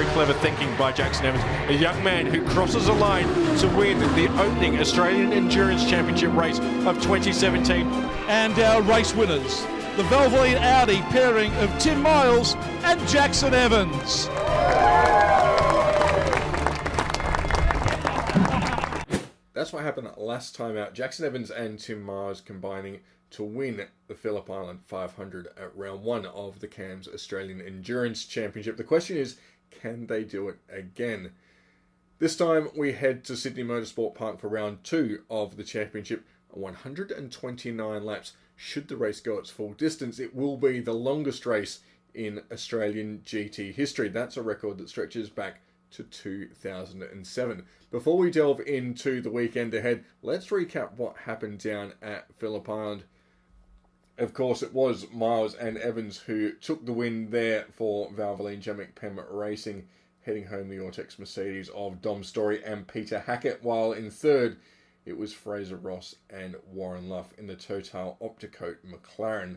very clever thinking by Jackson Evans, a young man who crosses a line to win the opening Australian Endurance Championship race of 2017. And our race winners, the Valvoline Audi pairing of Tim Miles and Jackson Evans. That's what happened last time out. Jackson Evans and Tim Miles combining to win the Phillip Island 500 at round 1 of the CAMS Australian Endurance Championship. The question is, can they do it again? This time we head to Sydney Motorsport Park for round 2 of the championship. 129 laps. Should the race go its full distance, it will be the longest race in Australian GT history. That's a record that stretches back to 2007. Before we delve into the weekend ahead, let's recap what happened down at Phillip Island. Of course, it was Miles and Evans who took the win there for Valvoline Pem Racing, heading home the Autex Mercedes of Dom Story and Peter Hackett, while in third it was Fraser Ross and Warren Luff in the Total Opticoat McLaren.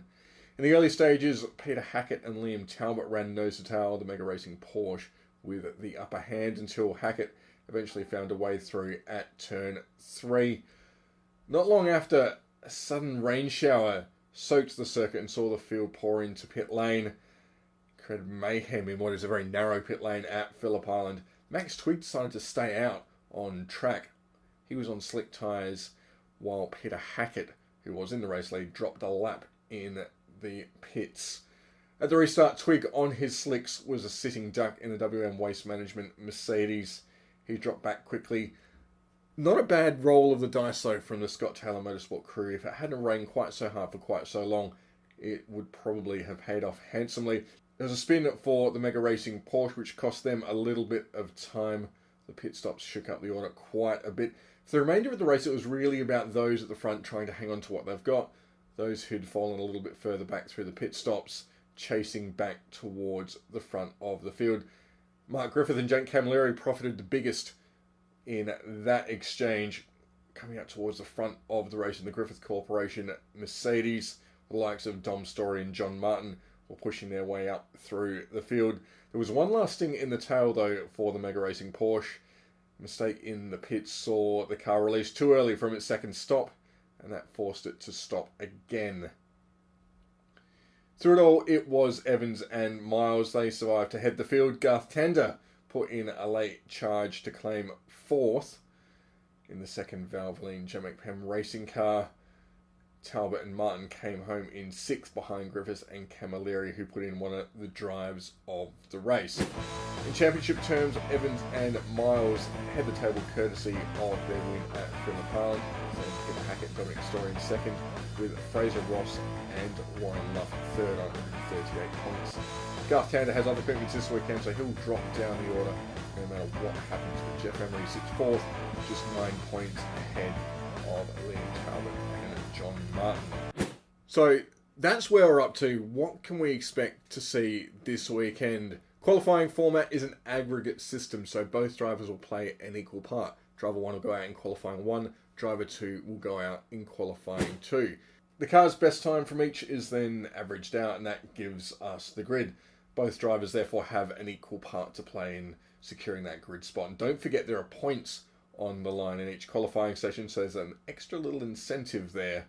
In the early stages, Peter Hackett and Liam Talbot ran nose to tail the Mega Racing Porsche with the upper hand until Hackett eventually found a way through at turn 3. Not long after, a sudden rain shower soaked the circuit and saw the field pour into pit lane. Created mayhem in what is a very narrow pit lane at Phillip Island. Max Twigg decided to stay out on track. He was on slick tyres, while Peter Hackett, who was in the race lead, dropped a lap in the pits. At the restart, Twigg on his slicks was a sitting duck in the WM Waste Management Mercedes. He dropped back quickly. Not a bad roll of the dice though from the Scott Taylor Motorsport crew. If it hadn't rained quite so hard for quite so long, it would probably have paid off handsomely. There was a spin for the Mega Racing Porsche, which cost them a little bit of time. The pit stops shook up the order quite a bit. For the remainder of the race, it was really about those at the front trying to hang on to what they've got. Those who'd fallen a little bit further back through the pit stops, chasing back towards the front of the field. Mark Griffith and Jake Camilleri profited the biggest in that exchange, coming out towards the front of the race in the Griffith Corporation Mercedes. The likes of Dom Story and John Martin were pushing their way up through the field. There was one last sting in the tail though for the Mega Racing Porsche. Mistake in the pits saw the car release too early from its second stop, and that forced it to stop again. Through it all, it was Evans and Miles. They survived to head the field. Garth Tander put in a late charge to claim 4th in the second Valvoline Pem racing car. Talbot and Martin came home in 6th behind Griffiths and Camilleri, who put in one of the drives of the race. In championship terms, Evans and Miles had the table courtesy of their win at Phillip Island. Peter Hackett and Dominic Story in 2nd, with Fraser Ross and Warren Luff 3rd on 138 points. Garth Tander has other commitments this weekend, so he'll drop down the order no matter what happens. But Jeff Emery sits 4th, just 9 points ahead of Liam Talbot and John Martin. So that's where we're up to. What can we expect to see this weekend? Qualifying format is an aggregate system, so both drivers will play an equal part. Driver 1 will go out in qualifying 1, driver 2 will go out in qualifying 2. The car's best time from each is then averaged out, and that gives us the grid. Both drivers therefore have an equal part to play in securing that grid spot. And don't forget there are points on the line in each qualifying session, so there's an extra little incentive there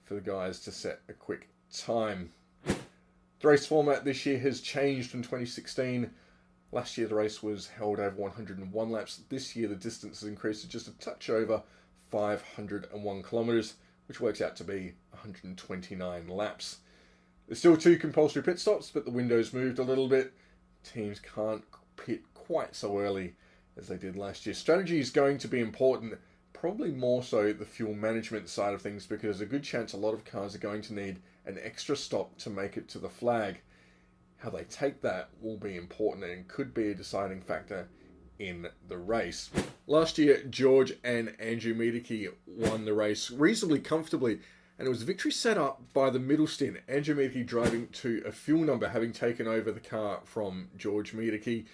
for the guys to set a quick time. The race format this year has changed from 2016. Last year the race was held over 101 laps. This year the distance has increased to just a touch over 501 kilometres, which works out to be 129 laps. There's still 2 compulsory pit stops, but the window's moved a little bit. Teams can't pit quite so early as they did last year. Strategy is going to be important, probably more so the fuel management side of things, because there's a good chance a lot of cars are going to need an extra stop to make it to the flag. How they take that will be important and could be a deciding factor in the race. Last year, George and Andrew Miedeke won the race reasonably comfortably, and it was a victory set up by the middle stint. Andrew Miedeke driving to a fuel number, having taken over the car from George Miedeke.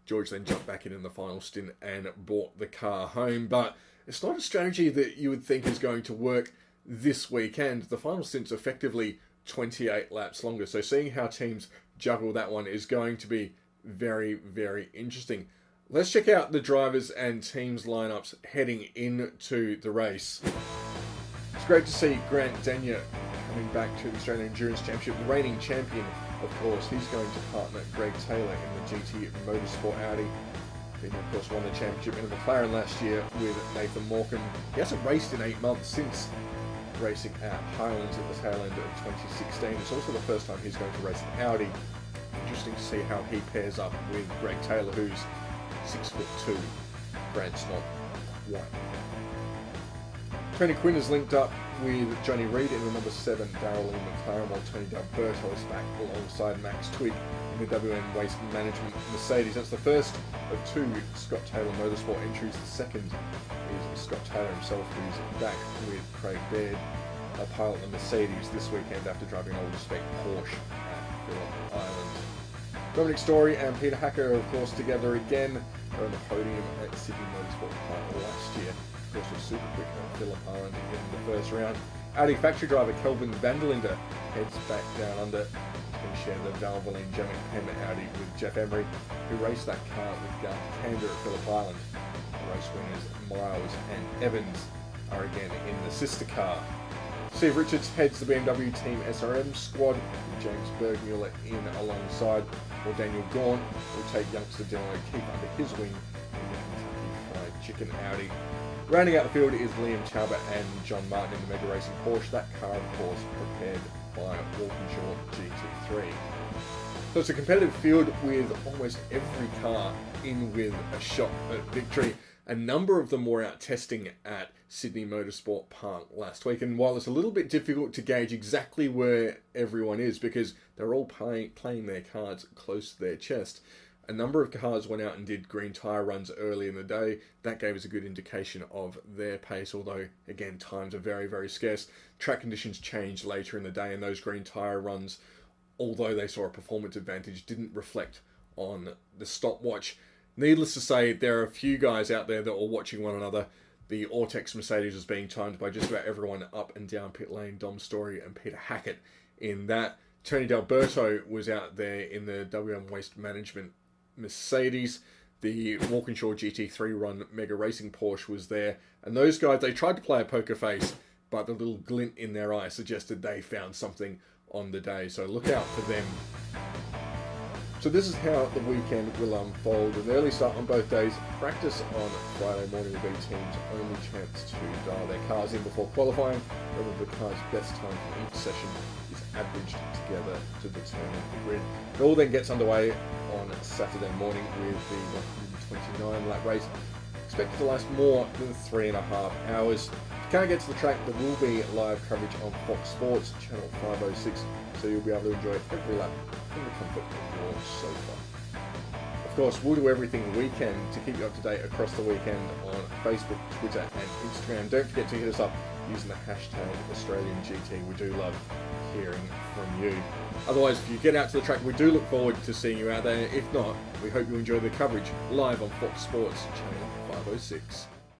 George then jumped back in the final stint and brought the car home, but it's not a strategy that you would think is going to work this weekend. The final stint's effectively 28 laps longer, so seeing how teams juggle that one is going to be very, very interesting. Let's check out the drivers and teams lineups heading into the race. It's great to see Grant Denyer coming back to the Australian Endurance Championship, the reigning champion, of course. He's going to partner Greg Taylor in the GT Motorsport Audi. He, of course, won the championship in the McLaren last year with Nathan Morgan. He hasn't raced in 8 months since racing at Highlands at the tail end of 2016. It's also the first time he's going to race an Audi. Interesting to see how he pairs up with Greg Taylor, who's 6'2". Grant's not white. Tony Quinn has linked up with Johnny Reid in the number 7 Darrell Lee McLaren, while Tony D'Alberto is back alongside Max Twigg in the WM Waste Management Mercedes. That's the first of 2 Scott Taylor Motorsport entries. The second is Scott Taylor himself, who's back with Craig Baird, a pilot the Mercedes this weekend after driving an older spec Porsche at Phillip Island. Dominic Story and Peter Hacker are, of course, together again. They're on the podium at Sydney Motorsport Park last year. Of course, was super quick at Phillip Island in the first round. Audi factory driver Kelvin Vanderlinde heads back down under. He's going to share the Valvoline Gemming Pen Audi with Jeff Emery, who raced that car with Garth Tander at Phillip Island. The race winners Miles and Evans are again in the sister car. Steve Richards heads the BMW Team SRM squad with James Bergmuller in alongside, while Daniel Gaughan will take youngster Dylan O'Keefe under his wing in the Kentucky Fried Chicken Audi. Rounding out the field is Liam Talbot and John Martin in the Mega Racing Porsche. That car, of course, prepared by Walkinshaw GT3. So it's a competitive field with almost every car in with a shot at victory. A number of them were out testing at Sydney Motorsport Park last week, and while it's a little bit difficult to gauge exactly where everyone is because they're all playing their cards close to their chest, a number of cars went out and did green tyre runs early in the day. That gave us a good indication of their pace, although, again, times are very, very scarce. Track conditions changed later in the day, and those green tyre runs, although they saw a performance advantage, didn't reflect on the stopwatch. Needless to say, there are a few guys out there that were watching one another. The Ortex Mercedes was being timed by just about everyone up and down pit lane. Dom Story and Peter Hackett in that. Tony D'Alberto was out there in the WM Waste Management Mercedes. The Walkinshaw GT3 run Mega Racing Porsche was there. And those guys, they tried to play a poker face, but the little glint in their eye suggested they found something on the day. So look out for them. So this is how the weekend will unfold. An early start on both days. Practice on Friday morning will be teams' only chance to dial their cars in before qualifying. Whether the car's best time for each session is averaged together to determine the grid. It all then gets underway on Saturday morning with the 129 lap race. Expected to last more than 3.5 hours. If you can't get to the track, there will be live coverage on Fox Sports, channel 506, so you'll be able to enjoy every lap in the comfort of your sofa. Of course, we'll do everything we can to keep you up to date across the weekend on Facebook, Twitter and Instagram. Don't forget to hit us up using the hashtag AustralianGT. We do love hearing from you. Otherwise, if you get out to the track, we do look forward to seeing you out there. If not, we hope you enjoy the coverage live on Fox Sports, channel 506.